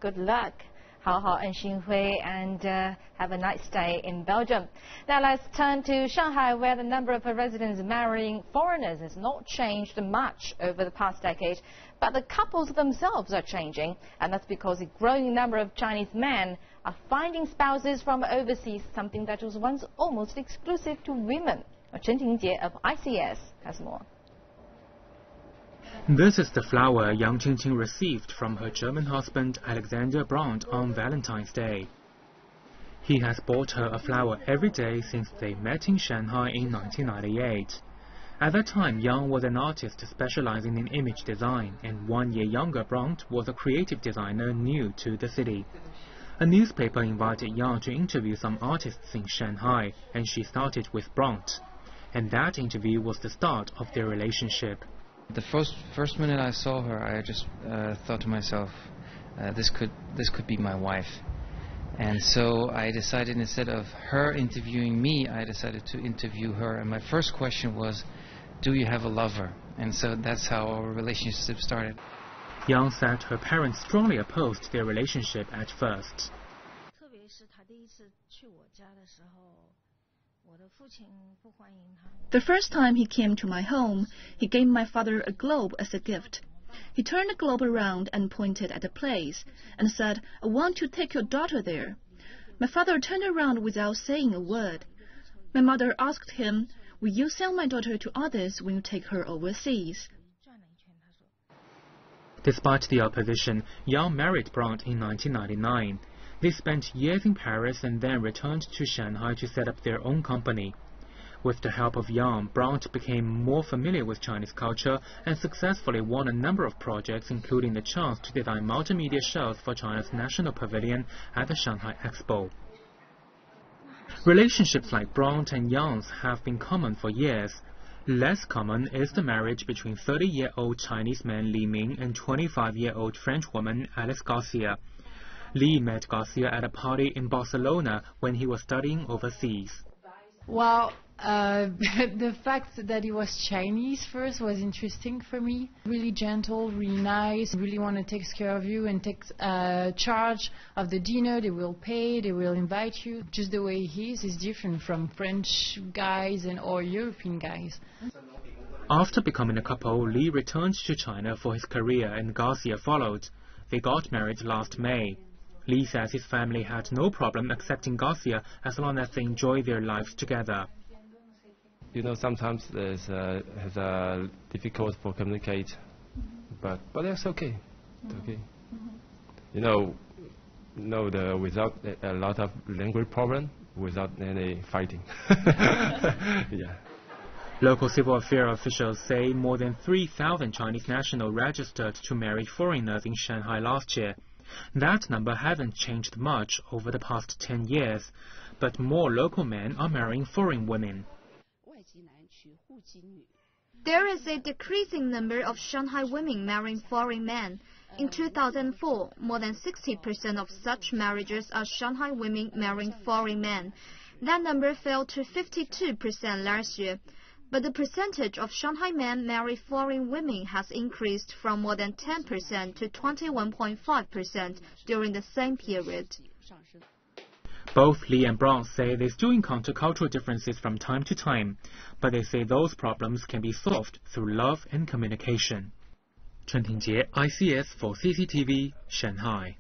Good luck, Hao Hao and Xinhui, and have a nice day in Belgium. Now let's turn to Shanghai, where the number of residents marrying foreigners has not changed much over the past decade, but the couples themselves are changing, and that's because a growing number of Chinese men are finding spouses from overseas, something that was once almost exclusive to women. Chen Tingjie of ICS has more. This is the flower Yang Qingqing received from her German husband Alexander Brandt on Valentine's Day. He has bought her a flower every day since they met in Shanghai in 1998. At that time, Yang was an artist specializing in image design, and 1 year younger Brandt was a creative designer new to the city. A newspaper invited Yang to interview some artists in Shanghai, and she started with Brandt. And that interview was the start of their relationship. The first minute I saw her, I just thought to myself, this could be my wife. And so I decided, instead of her interviewing me, I decided to interview her. And my first question was, do you have a lover? And so that's how our relationship started. Yang said her parents strongly opposed their relationship at first. The first time he came to my home, he gave my father a globe as a gift. He turned the globe around and pointed at the place and said, "I want to take your daughter there." My father turned around without saying a word. My mother asked him, "Will you sell my daughter to others when you take her overseas?" Despite the opposition, Yang married Brandt in 1999. They spent years in Paris and then returned to Shanghai to set up their own company. With the help of Yang, Brandt became more familiar with Chinese culture and successfully won a number of projects, including the chance to design multimedia shows for China's National Pavilion at the Shanghai Expo. Relationships like Brandt and Yang's have been common for years. Less common is the marriage between 30-year-old Chinese man Li Ming and 25-year-old French woman Alice Garcia. Li met Garcia at a party in Barcelona when he was studying overseas. Well, the fact that he was Chinese first was interesting for me. Really gentle, really nice, really want to take care of you and take charge of the dinner. They will pay, they will invite you. Just the way he is different from French guys or European guys. After becoming a couple, Li returned to China for his career and Garcia followed. They got married last May. Li says his family had no problem accepting Garcia as long as they enjoy their lives together. You know, sometimes it's difficult for communicate, but it's okay. It's okay. You know, without a lot of language problem, without any fighting. Yeah. Local civil affairs officials say more than 3,000 Chinese nationals registered to marry foreigners in Shanghai last year. That number hasn't changed much over the past 10 years, but more local men are marrying foreign women. There is a decreasing number of Shanghai women marrying foreign men. In 2004, more than 60% of such marriages are Shanghai women marrying foreign men. That number fell to 52% last year. But the percentage of Shanghai men marry foreign women has increased from more than 10% to 21.5% during the same period. Both Li and Brandt say they still encounter cultural differences from time to time, but they say those problems can be solved through love and communication. Chen Tingjie, ICS for CCTV, Shanghai.